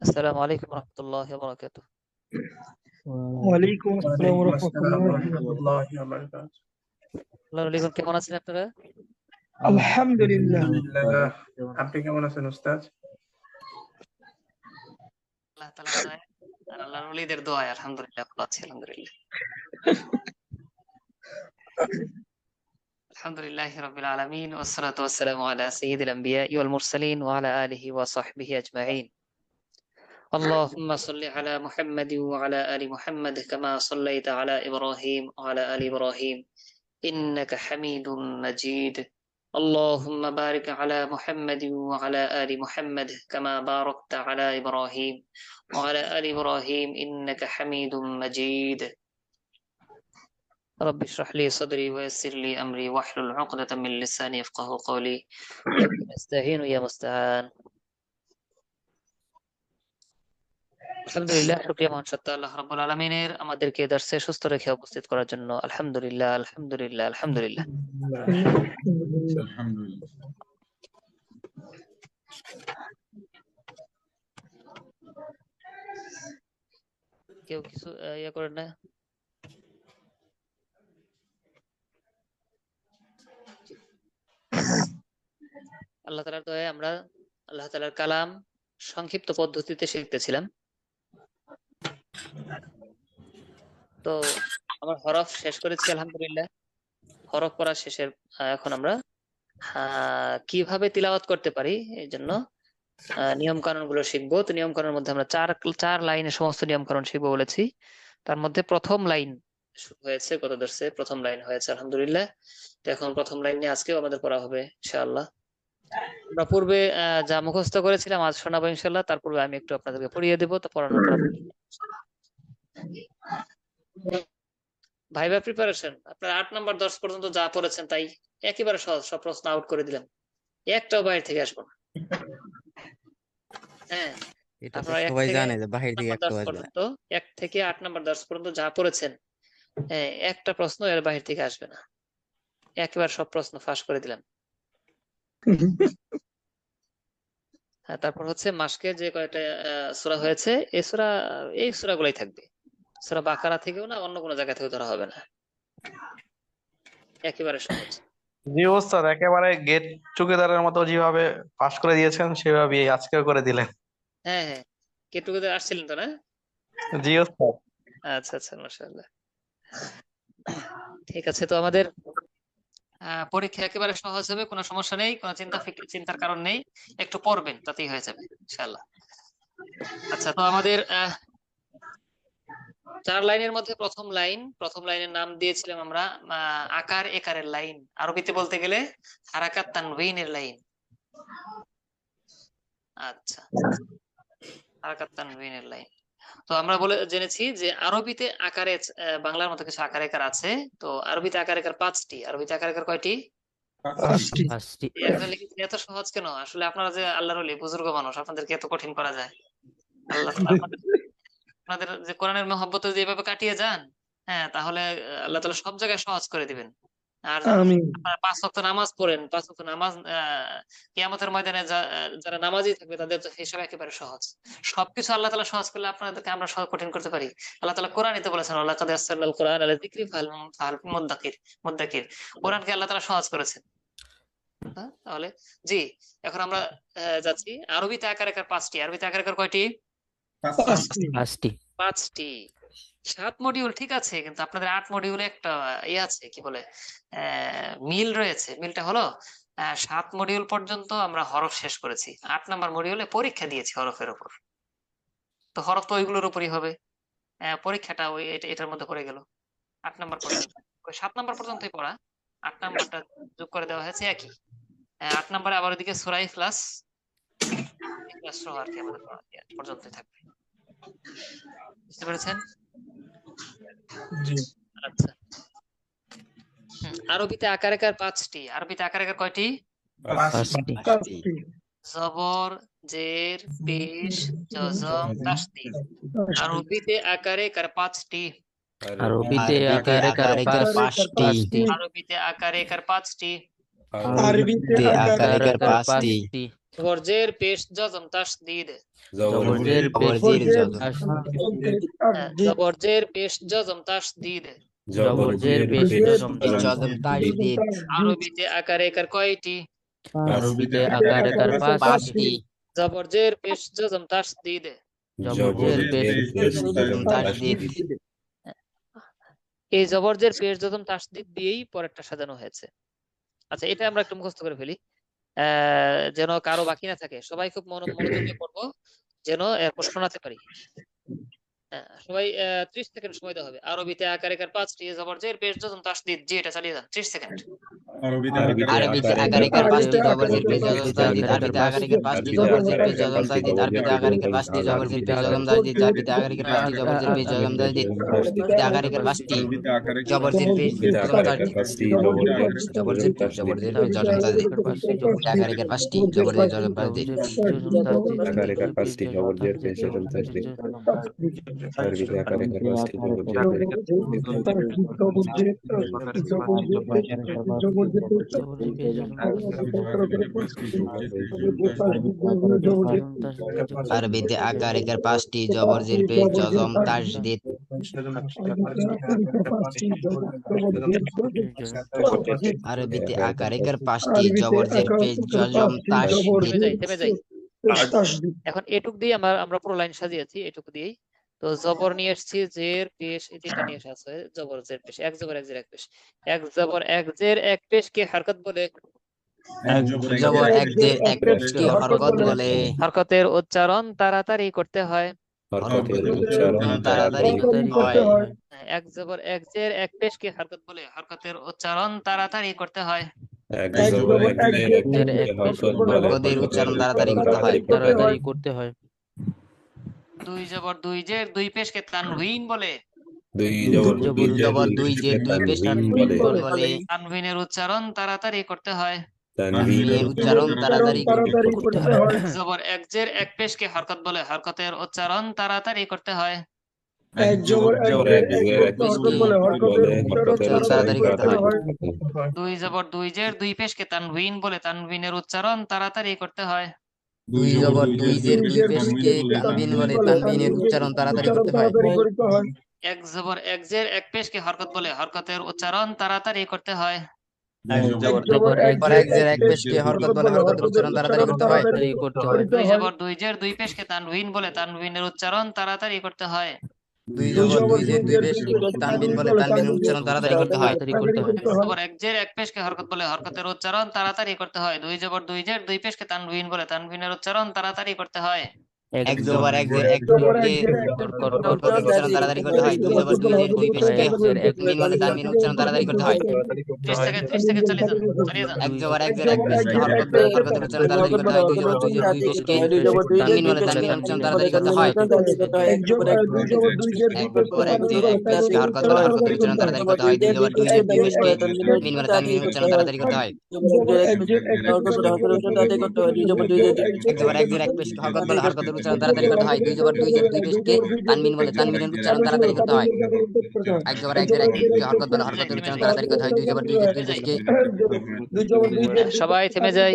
আসসালামু আলাইকুম রহমতুল্লাহ বরকাত। ওয়ালাইকুম আসসালাম ওয়ালাইকুম আসসালাম রহমতুল্লাহ। রহমতুল্লাহি ওয়া বারাকাতুহু। আল্লাহর আলিগণ কেমন আছেন আপনারা? আলহামদুলিল্লাহ। আলহামদুলিল্লাহ। আপনি কেমন আছেন উস্তাদ? আল্লাহ তাআলার দয়ায় আর আল্লাহর ওলিদের দোয়ায় আলহামদুলিল্লাহ ভালো আছি। আলহামদুলিল্লাহি রাব্বিল আলামিন ওয়াসসালাতু ওয়াসসালামু আলা সাইয়্যিদিল আম্বিয়া'i ওয়াল মুরসালিন ওয়া আলা আলিহি ওয়া সাহবিহি আজমাইন। আল্লাহুম্মা সাল্লি আলা মুহাম্মাদিন ওয়া আলা আলি মুহাম্মাদ কামা সাল্লাইতা আলা ইব্রাহিম ওয়া আলা আলি ইব্রাহিম ইন্নাকা হামিদুম মাজিদ। اللهم بارك على محمد وعلى آل محمد كما باركت على إبراهيم وعلى آل إبراهيم إنك حميد مجيد. رب اشرح لي صدري ويسر لي أمري واحلل عقدة من لساني يفقه قولي. نستعين يا مستعان. আলহামদুলিল্লাহ, শুকরিয়া মহান সত্তা আল্লাহ রাব্বুল আলামিনের আমাদেরকে দার্সে সুস্থ রেখে উপস্থিত করার জন্য। আলহামদুলিল্লাহ আলহামদুলিল্লাহ আলহামদুলিল্লাহ। আলহামদুলিল্লাহ। কেউ কিছু ইয়ে করেন না? আল্লাহ তাআলার দয়ায় আমরা আল্লাহ তাআলার কালাম সংক্ষিপ্ত পদ্ধতিতে শিখতেছিলাম। তো আমার হরফ শেষ করেছি আলহামদুলিল্লাহ। হরফ পড়া শেষের এখন আমরা কিভাবে তিলাওয়াত করতে পারি এই জন্য নিয়ম কানুন গুলো শিখবো। তো নিয়ম কানুনের মধ্যে আমরা চার লাইনে সমস্ত নিয়ম কানুন শিখবো বলেছি। তার মধ্যে প্রথম লাইন হয়েছে গত দর্সে, প্রথম লাইন হয়েছে আলহামদুলিল্লাহ। তো এখন প্রথম লাইন নিয়ে আজকেও আমাদের পড়া হবে ইনশাআল্লাহ। আমরা পূর্বে যা মুখস্থ করেছিলাম আজ শোনাবো ইনশাআল্লাহ। তার পূর্বে আমি একটু আপনাদেরকে পড়িয়ে দেবো, তো পড়ানোর পর ভাইবা প্রিপারেশন আপনার 8 নাম্বার 10 পর্যন্ত যা পড়েছেন তাই একেবারে সহজ, সব প্রশ্ন আউট করে দিলাম, একটাও বাইরে থেকে আসবো না। হ্যাঁ, এটা তো আপনারা সবাই জানে যে বাহির থেকে একটা আসবে না। 1 থেকে 8 নাম্বার 10 পর্যন্ত যা পড়েছেন, হ্যাঁ, একটা প্রশ্ন এর বাহির থেকে আসবে না, একেবারে সব প্রশ্ন ফাঁস করে দিলাম। হ্যাঁ, তারপর হচ্ছে মাসকে যে কয়টা সূরা হয়েছে এই সূরাগুলাই থাকবে। সূরা বাকারা থেকেও না, অন্য কোনো জায়গা থেকে ধরা হবে না, একেবারে সহজ। জি ওস্তাদ, একেবারে গেট টুগেদারের মতো যেভাবে পাশ করে দিয়েছেন সেভাবেই আজকেও করে দিলেন। হ্যাঁ হ্যাঁ, গেট টুগেদার আসছিলেন তো না? জি ওস্তাদ। আচ্ছা আচ্ছা, মাশাআল্লাহ। ঠিক আছে, তো আমাদের পরীক্ষা একেবারে সহজ হবে, কোনো সমস্যা নেই, কোনো চিন্তার কারণ নেই। একটু পড়বেন তাতেই হয়ে যাবে ইনশাআল্লাহ। আচ্ছা, তো আমাদের 4 লাইনের মধ্যে প্রথম লাইনের নাম দিয়েছিলাম আমরা আকার একারের লাইন, আরবিতে বলতে গেলে হারাকাত তানউইনের লাইন। আচ্ছা, হারাকাত তানউইনের লাইন। তো আমরা জেনেছি যে আরবিতে আকারে বাংলার মতো কিছু আকার একার আছে। তো আরবিতে আকার একার 5টি। আরবিতে আকার একার কয়টি? 5টি। এত সহজ কেন? আসলে আপনারা যে আল্লাহর ওলি বুজুর্গ মানুষ, আপনাদেরকে এত কঠিন করা যায়? আল্লাহ আপনাদের যে কোরআনের মহব্বতে যেভাবে কাটিয়ে যান, হ্যাঁ, তাহলে আল্লাহ তাআলা সব জায়গায় সহজ করে দিবেন। আর আপনারা 5 ওয়াক্ত নামাজ পড়েন, 5 ওয়াক্ত নামাজ কিয়ামতের ময়দানে যারা নামাজি থাকবে তাদের তো হিসাব একেবারে সহজ। সবকিছু আল্লাহ তাআলা সহজ করলে আপনাদেরকে আমরা কঠিন করতে পারি? আল্লাহ তাআলা কোরআনিতে বলেছেন লাকাদ ইয়াসসারনাল কোরআন আলা যিকরি ফাহাল মিন মুদ্দাকির। কোরআনকে আল্লাহ তাআলা সহজ করেছেন। হ্যাঁ, তাহলে জি, এখন আমরা যাচ্ছি আরবিতে আকার একার 5টি। আরবিতে আকার একার কয়টি? 5টি। 5টি। 7 মডিউল ঠিক আছে, কিন্তু আপনাদের 8 মডিউলে একটা আছে, কি বলে, মিল রয়েছে। মিলটা হলো 7 মডিউল পর্যন্ত আমরা হরফ শেষ করেছি, 8 নাম্বার মডিউলে পরীক্ষা দিয়েছি হরফের উপর। তো হরফ তো ওইগুলোর উপরই হবে, পরীক্ষাটা ওই এটার মধ্যে পড়ে গেল 8 নাম্বার পর্যন্ত। ওই 7 নাম্বার পর্যন্তই পড়া, 8 নাম্বারটা যোগ করে দেওয়া হয়েছে একই। 8 নাম্বারে আবার ওইদিকে সূরা ইখলাস সহ আর কি আমাদের পর্যন্তই থাকবে। বুঝতে পেরেছেন? জি। আচ্ছা, আরবিতে আকার একার 5টি। আরবিতে আকার একার কয়টি? 5টি। জবর, জের, পেশ, জজম, তাসদীদ। আরবিতে আকার একার 5টি। আরবিতে আকার একার 5টি। আরবিতে আকার একার 5টি। আরবিতে আকার একার 5টি। জবরজের পেশ জজম তাসদীদ জবরজের পেশ জবরজের তাসদীদ জবরজের পেশ জজম তাসদীদ জবরজের পেশ জজম তাসদীদ আরবিতে আকার একার কয়টি? আরবিতে আকার একার পাঁচটি জবরজের পেশ জজম তাসদীদ জবরজের পেশ জজম তাসদীদ এই জবরজের পেশ জজম তাসদীদ দিয়েই পরেরটা সাজানো হয়েছে। আচ্ছা, এটা আমরা একটু মুখস্থ করে ফেলি যেন কারো বাকি না থাকে। সবাই খুব মনোযোগ দিয়ে পড়বো যেন প্রশ্ন নাতে পারি। সবাই 30 সেকেন্ড সময় দেওয়া হবে। আরবিতে আকার একার পাঁচটি জবরজের পেশ জজম তাসদীদ, জি এটা চালিয়ে যান, 30 সেকেন্ড। আরবিতে আকার একার পাঁচটি জবরজের পেশ জজম তাসদীদ আরবিতে আকার একার পাঁচটি জবরজের পেশ জজম তাসদীদ আরবিতে আকার একার পাঁচটি জবরজের পেশ জজম তাসদীদ আরবিতে আকার একার পাঁচটি জবরজের পেশ জজম তাসদীদ আরবিতে আকার একার পাঁচটি জবরজের পেশ জজম তাসদীদ জবরজের পেশ জজম তাসদীদ আকার একার পাঁচটি জবরজের জজম তাসদীদ আকার একার পাঁচটি জবরজের পেশ জজম তাসদীদ আরবিতে আকার একার পাঁচটি আরবিতে আকার একার পাঁচটি জবরজের পেশ জজম তাসদীদ আরবিতে আকার একার পাঁচটি জবরজের পেশ জজম তাসদীদ থেমে যাই। এখন এটুক দিয়ে আমরা পুরো লাইন সাজিয়েছি, এটুকু দিয়েই তো জবর নিয়ে এসেছি, জের পেশ এই তিনটা নিয়ে আসা হয়। জবর জের পেশ, এক জবর এক জের এক পেশ, এক জবর এক জের এক পেশ কে হরকত বলে? জবর এক জের এক পেশকে হরকত বলে। হরকতের উচ্চারণ তাড়াতাড়ি করতে হয়। হরকতের উচ্চারণ তাড়াতাড়ি হয়। এক জবর এক জের এক পেশ কে হরকত বলে? হরকতের উচ্চারণ তাড়াতাড়ি করতে হয়। এক জবর এক জের এক পেশকে হরকত বলে হরকতের উচ্চারণ তাড়াতাড়ি করতে হয়। তাড়াতাড়ি করতে হয়। দুই জবর দুই জের দুই পেশকে তানভিন বলে? দুই জবর দুই জবর দুই জের দুই পেশকে তানভিন বলে। তানভিনের উচ্চারণ তাড়াতাড়ি করতে হয়। তানভিনের উচ্চারণ তাড়াতাড়ি করতে হয়। এক জবর এক জের এক পেশকে হরকত বলে? হরকতের উচ্চারণ তাড়াতাড়ি করতে হয়। এক জবর এক জের এক পেশকে বলে হরকতের হরকতের তাড়াতাড়ি করতে হয়। দুই জবর দুই জের দুই পেশকে তানভিন বলে? তানভিনের উচ্চারণ তাড়াতাড়ি করতে হয়। দুই জবর দুই জের দুই পেশকে তানবিন বলে। তানবিনের উচ্চারণ তাড়াতাড়ি করতে হয়। এক জবর এক জের এক পেশকে হরকত বলে? হরকতের উচ্চারণ তাড়াতাড়ি করতে হয়। জবর এক জের এক পেশকে হরকত বলে। হরকতের উচ্চারণ তাড়াতাড়ি করতে হয়। দুই জবর দুই জের দুই পেশকে তানভিন বলে? তানভিনের উচ্চারণ তাড়াতাড়ি করতে হয়। দুই জবর দুই জের দুই পেশকে তানবিন বলে। তানবিনের উচ্চারণ তাড়াতাড়ি করতে হয়। জবর এক জের এক পেশকে হরকত বলে? হরকতের উচ্চারণ তাড়াতাড়ি করতে হয়। দুই জবর দুই জের দুই পেশকে তানভিন বলে? তানভিনের উচ্চারণ তাড়াতাড়ি করতে হয়। এক জবর এক জের এক পেশকে হরকতের উচ্চারণ তাড়াতাড়ি করতে হয়। দুই জবর দুই জের দুই পেশকে তানবিন বলে। তানবিনের উচ্চারণ তাড়াতাড়ি করতে হয়। 30 সেকেন্ড চালিয়ে যান। এক জবর এক জের এক পেশকে হরকত বলে। হরকতের উচ্চারণ তাড়াতাড়ি করতে হয়। দুই জবর দুই জের দুই পেশকে তানবিন বলে। তানবিনের উচ্চারণ তাড়াতাড়ি করতে হয়। এক জবর এক জের এক পেশকে হরকত বলে। হরকতের উচ্চারণ তাড়াতাড়ি করতে হয়। দুই জবর দুই জের দুই পেশকে তানবিন বলে। তানবিনের উচ্চারণ তাড়াতাড়ি করতে হয়। এক জবর এক জের এক পেশকে হরকত বলে। হরকতের উচ্চারণ তাড়াতাড়ি করতে হয়। দুই জবর দুই জের দুই পেশকে তানবিন বলে। তানবিনের উচ্চারণ তাড়াতাড়ি করতে হয়। এক জবর এক জের এক পেশকে হরকত বলে। হরকতের উচ্চারণ তাড়াতাড়ি করতে হয়। দুই জবর দুই জের দুই পেশকে সবাই থেমে যায়।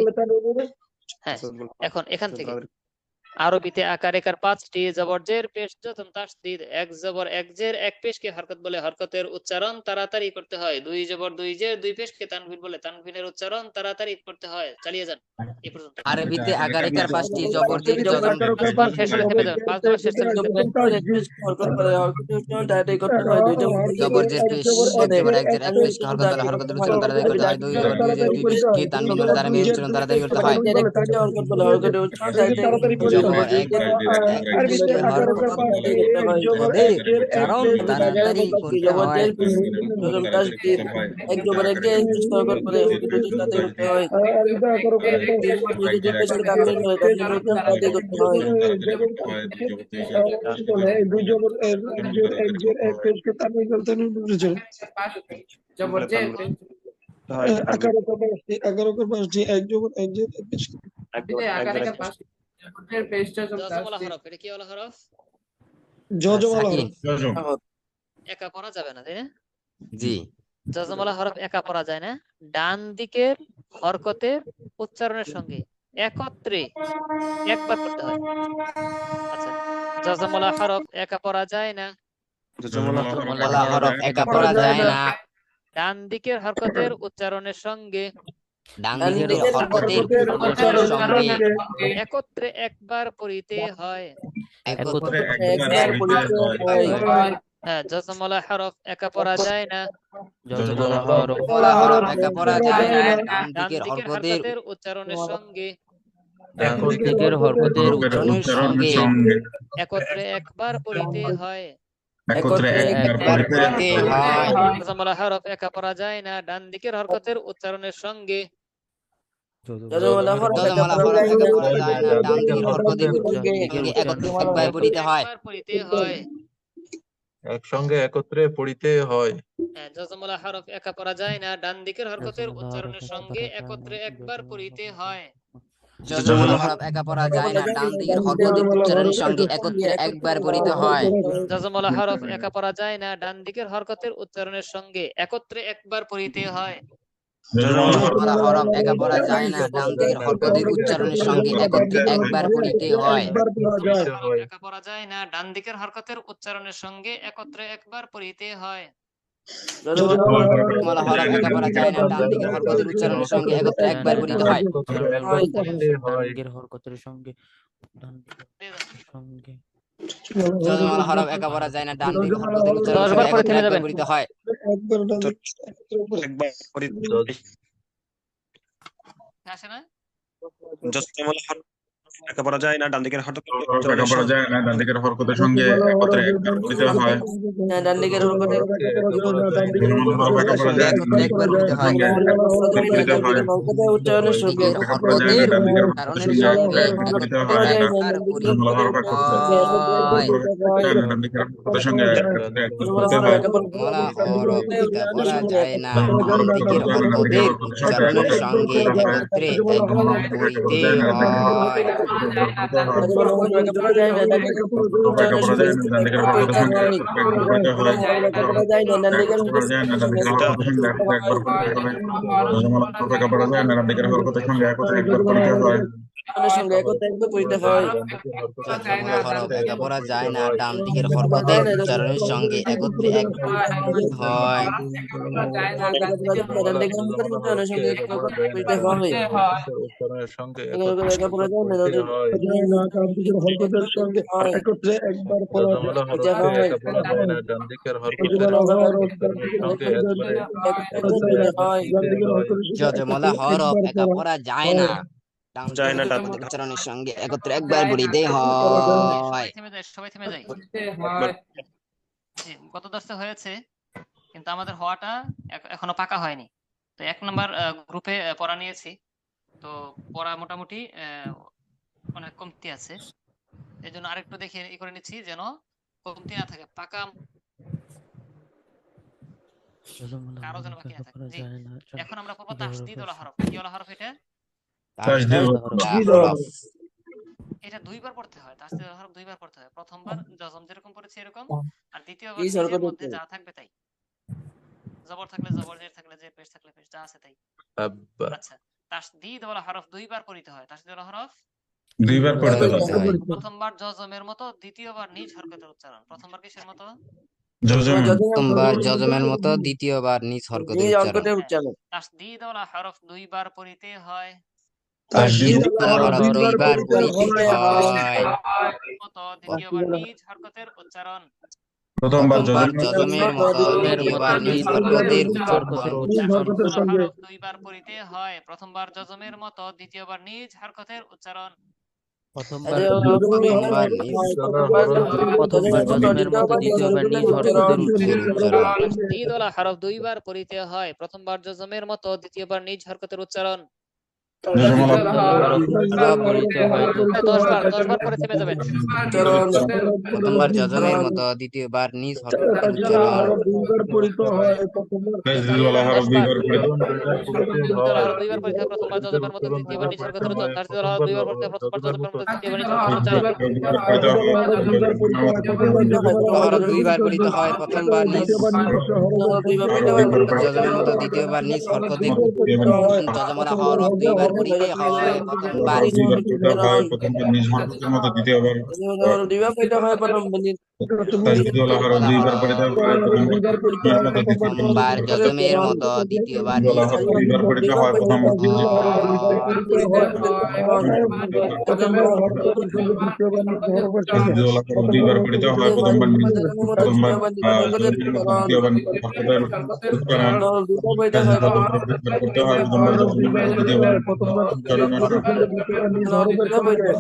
হ্যাঁ, এখন এখান থেকে আরবিতে আকার একার পাঁচটি জবরজের পেশ জজম তাসদীদ। এক জবর এক জের এক পেশকে হরকত বলে? হরকতের উচ্চারণ তাড়াতাড়ি করতে হয়। দুই জবর দুই জের দুই পেশকে তানভিন বলে? তানভিনের উচ্চারণ তাড়াতাড়ি করতে হয়। চালিয়ে যান এই পর্যন্ত। আরবিতে আকার একার পাঁচটি জবরজের জজম পাঁচবার শেষ হলে থেমে যাবেন। পাঁচবার শেষ হলে জবরজের পেশ এক জবর এক জের এক পেশকে হরকত বলে। হরকতের উচ্চারণ তাড়াতাড়ি করতে হয়। দুই জবর দুই জের দুই পেশকে তানবিন বলে। তানবিনের উচ্চারণ তাড়াতাড়ি করতে হয়। জবর এক পেশকে হরকত বলে। উচ্চারণ তাড়াতাড়ি করতে হয়। এক জবর এক জের হরকত বলে। তাড়াতাড়ি করতে হয়। জজমওয়ালা হরফ, এটা কি ওয়ালা হরফ? সাকিন একা পড়া যাবে না, তাই না? জি জজমওয়ালা হরফ একা পড়া যায় না। ডান দিকের হরকতের উচ্চারণের সঙ্গে একত্রে একবার পড়তে হয়। আচ্ছা, জজমলা হরফ একা পড়া যায় না। জজমলা হরফ একা পড়া যায় না। ডান দিকের হরকতের উচ্চারণের সঙ্গে ডান দিকের হরকতের উচ্চারণের সঙ্গে একত্রে একবার পড়িতে হয়। একত্রে একবার পড়িতে হয়। হ্যাঁ, জজমলা হরফ একা পড়া যায় না। জজমলা হরফ জজমলা হরফ একা পড়া যায় না। ডান ডান দিকের দিকের হরকতের হরকতের উচ্চারণের সঙ্গে ডান দিকের হরকতের উচ্চারণের সঙ্গে একত্রে একবার পড়িতে হয়। একত্রে একবার পড়িতে হয়। জজমলা হরফ একা পড়া যায় না। ডান দিকের হরকতের উচ্চারণের সঙ্গে জজমলা হরফ একা জজমলা পড়া হরফ একা পড়া যায় যায় না। ডান দিকের হরকতের সঙ্গে একত্রে একবার পড়িতে হয়। একবার পড়িতে হয়। একসঙ্গে একত্রে পড়িতে হয়। হ্যাঁ, জজমলা হরফ একা পড়া যায় না। ডান দিকের হরকতের জজমলা উচ্চারণের হরফ সঙ্গে একা পড়া একত্রে যায় না। একবার পড়িতে হয়। জজমলা হরফ একা পড়া যায় না। ডান দিকের হরকতের উচ্চারণের সঙ্গে একত্রে একবার পড়িতে হয়। জজমলা হরফ একা পড়া যায় না। ডান দিকের হরকতের উচ্চারণের সঙ্গে একত্রে একবার পড়িতে হয়। জজমলা হরফ একা পড়া যায় না। ডান দিকের হরকতের উচ্চারণের সঙ্গে একত্রে একবার পড়িতে হয়। জজমলা হরফ একা পড়া যায় না। ডান দিকের হরকতের উচ্চারণের সঙ্গে একত্রে একবার পড়িতে হয়। জজমলা হরফ একা পড়া যায় না। ডান দিকের হরকতের উচ্চারণের সঙ্গে একত্রে একবার পড়িতে হয়। ডান দিকের হরকতের সঙ্গে ডান দিকের সঙ্গে জজমলা হরফ একা পড়া যায় না। ডান দিকের হরকতের উচ্চারণের 10 বার সঙ্গে করে একত্রে থেমে একবার যাবেন। পড়িতে হয়। আসে না? একা পড়া যায় না। ডান দিকের হরকতের একা পড়া যায় না। ডান দিকের হরকতের সঙ্গে একত্রে একবার পড়িতে হয়। ডান দিকের হরকতে জজমলা হরফ একা পড়া যায় না। একত্রে একবার পড়িতে হয়। হরকতের উচ্চারণের সঙ্গে দিকের হরকতের উচ্চারণের সঙ্গে একত্রে একবার পড়িতে হয়। ডান দিকের হরকতের সঙ্গে একত্রে একবার পড়িতে হয়। জজমলা হরফ একা পড়া যায় না। ডান দিকের হরকতের উচ্চারণের সঙ্গে একত্রে একবার পড়িতে হয়। সঙ্গে একত্রে একবার পড়িতে হয়। জজমলা হরফ একা পড়া যায় না। ডান দিকের হরকতের উচ্চারণের সঙ্গে একত্রে একবার পড়িতে হয়। উচ্চারণের সঙ্গে একত্রে একবার পড়া জজমলা হরফ একা পড়া যায় না। ডান দিকের হরকতের উচ্চারণের সঙ্গে জজমলা হরফ একা পড়া যায় না। ডান দিকের হরকতের উচ্চারণের সঙ্গে একত্রে একবার পড়িতে হয়। সবাই থেমে যাই। জি, গত দর্শে হয়েছে, কিন্তু আমাদের হওয়াটা এখনো পাকা হয়নি। তো 1 নাম্বার গ্রুপে পড়া নিয়েছি। তো পড়া মোটামুটি অনেক কমতি আছে। এই জন্য আরেকটু দেখে করে নিচ্ছি যেন কমতি না থাকে, পাকা কারো যেন বাকি না থাকে। জি, এখন আমরা পড়বো তাসদীদ ওয়ালা হরফ। কি ওয়ালা হরফ এটা? এটা 2 বার পড়তে হয়। তাসদীদ ওয়ালা হরফ 2 বার পড়তে হয়। প্রথমবার জজম যেরকম পড়েছি এরকম, আর দ্বিতীয়বার নিজের মধ্যে যা থাকবে তাই। জবর থাকলে জবর, জের থাকলে জের, পেশ থাকলে পেশ, যা আছে তাই। আচ্ছা, তাসদীদ ওয়ালা হরফ 2 বার পড়তে হয়। তাসদীদ ওয়ালা হরফ 2 বার পড়তে হয়। প্রথমবার জজমের মতো, দ্বিতীয়বার নিজ হরকতের উচ্চারণ। প্রথমবার কিসের মতো? প্রথমবার জজমের মতো, দ্বিতীয়বার নিজ হরকতের উচ্চারণ। তাসদীদ ওয়ালা হরফ 2 বার পড়তে হয়। তাসদীদ ওয়ালা হরফ 2 বার পড়তে হয়। মতো, দ্বিতীয়বার নিজ হরকতের উচ্চারণ। প্রথমবার জজমের মতো, দ্বিতীয়বার নিজ হরকতের উচ্চারণ। 2 বার পড়তে হয়। প্রথমবার জজমের মতো, দ্বিতীয়বার নিজ হরকতের উচ্চারণ। প্রথমবার জজমের মতো, দ্বিতীয়বার নিজ হরকতের উচ্চারণ। তাসদীদ ওয়ালা হরফ 2 বার পড়তে হয়। প্রথমবার জজমের মতো, দ্বিতীয়বার নিজ হরকতের উচ্চারণ। 10 বার করে থেমে যাবেন। প্রথমবার জজমের মতো, দ্বিতীয়বার নিজ হরকতের উচ্চারণ। 2 বার পড়িতে হয়। তাসদীদ ওয়ালা হরফ 2 বার পড়িতে হয়। প্রথমবার জজমের মতো, দ্বিতীয়বার নিজ হরকতের উচ্চারণ। তাসদীদ ওয়ালা হরফ 2 বার পড়তে হয়। প্রথমবার জজমের মতো, দ্বিতীয়বার নিজ হরকতের উচ্চারণ। 2 বার পড়িতে হয়। প্রথমবার নিজ জজমের মতো, দ্বিতীয়বার নিজ হরকতের। জজমলা হরফ 2 বার দুইবার পড়িতে হয় প্রথমবার দুইবার পড়িতে হয় প্রথমবার নিজ হরকতের মতো দ্বিতীয়বার দুইবার পড়িতে হয় প্রথম বলি তাজদিদুল হরফ দুইবার পড়িতে হয় প্রথমবার জজমের মতো দ্বিতীয়বার প্রথমবার যজমের মতো দ্বিতীয়বার তাজদিদুল হরফ দুইবার পড়িতে হয় প্রথমবার তাজদিদুল হরফ দুইবার পড়িতে হয় প্রথমবার প্রথমবার জজমের মতো দ্বিতীয়বার হরকতের উচ্চারণ তাজদিদুল হরফ দুইবার পড়তে হয় প্রথমবার জজমের মতো দ্বিতীয়বার উচ্চারণ ও শব্দ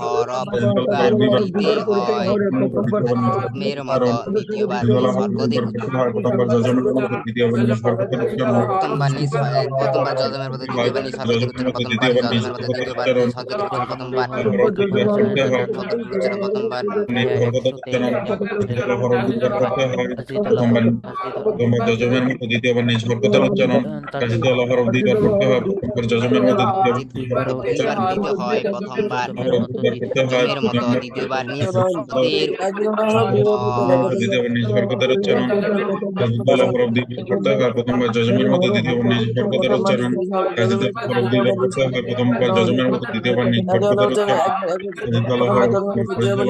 হরফ দুইবার পড়িতে হয় জজমের মতো দ্বিতীয়বার হরকতের প্রথমবার জজমের মতো দ্বিতীয়বার হরকতের উচ্চারণ প্রথমবার নিজ প্রথমবার জজমের মতো দ্বিতীয়বার নিজ হরকতের উচ্চারণ প্রথমবার জজমের মতো দ্বিতীয়বার নিজ হরকতের উচ্চারণ প্রথমবার প্রথমবার হরকতের উচ্চারণ হরফ দুইবার করতে হয় প্রথমবার জজমের মতো দ্বিতীয়বার নিজ হরকতের উচ্চারণ তাজদিদুল হরফ দুইবার করতে হয় প্রথমবার জজমের মতো দুইবার পড়িতে হয় প্রথমবার জজমের মতো দ্বিতীয়বার নিজ হরকতের দ্বিতীয়বার নিজ হরকতের উচ্চারণ তাজদিদুল হরফ দুইবার করতে হয় প্রথমবার জজমের মতো দ্বিতীয়বার নিজ হরকতের উচ্চারণ তাজদিদুল হরফ দুইবার করতে হয় প্রথমবার জজমের মতো দ্বিতীয়বার নিজ হরকতের উচ্চারণ তাজদিদুল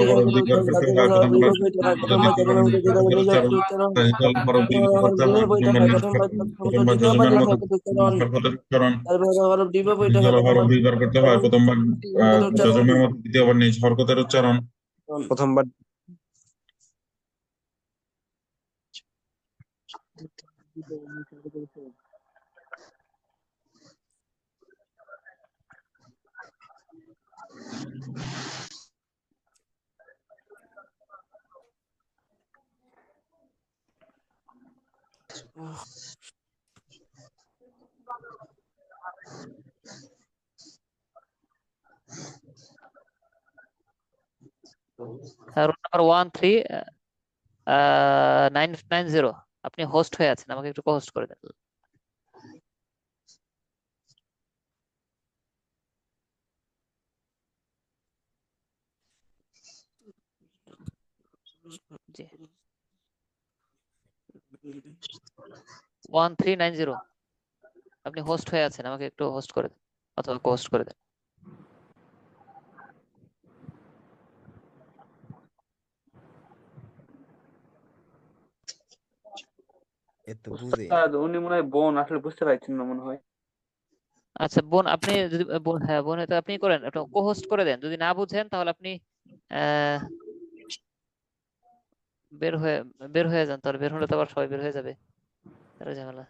হরফ দুইবার করতে হয় প্রথমবার দ্বিতীয়বার নিজ হরকতের উচ্চারণ তাজদিদুল হরফ দুইবার করতে হয় প্রথমবার জজমের মতো হরকতের উচ্চারণ তাজদিদুল হরফ দুইবার করতে হয় প্রথমবার জজমের মতো দ্বিতীয়বার নিজ হরকতের উচ্চারণ প্রথমবার রোল নাম্বার 13 990 আপনি হোস্ট হয়ে আছেন, আমাকে একটু হোস্ট করে দেন। জি 1390 আপনি হোস্ট হয়ে আছেন, আমাকে একটু হোস্ট করে দেন অথবা হোস্ট করে দেন। উনি মনে হয় বোন, আসলে বুঝতে পারছেন না মনে হয়। আচ্ছা বোন, আপনি যদি বোন, হ্যাঁ বোন, এটা আপনি করেন, একটু কো-হোস্ট করে দেন। যদি না বুঝেন তাহলে আপনি আহ বের হয়ে যান, তাহলে বের হলে তো আবার সবাই বের হয়ে যাবে, ঝামেলা।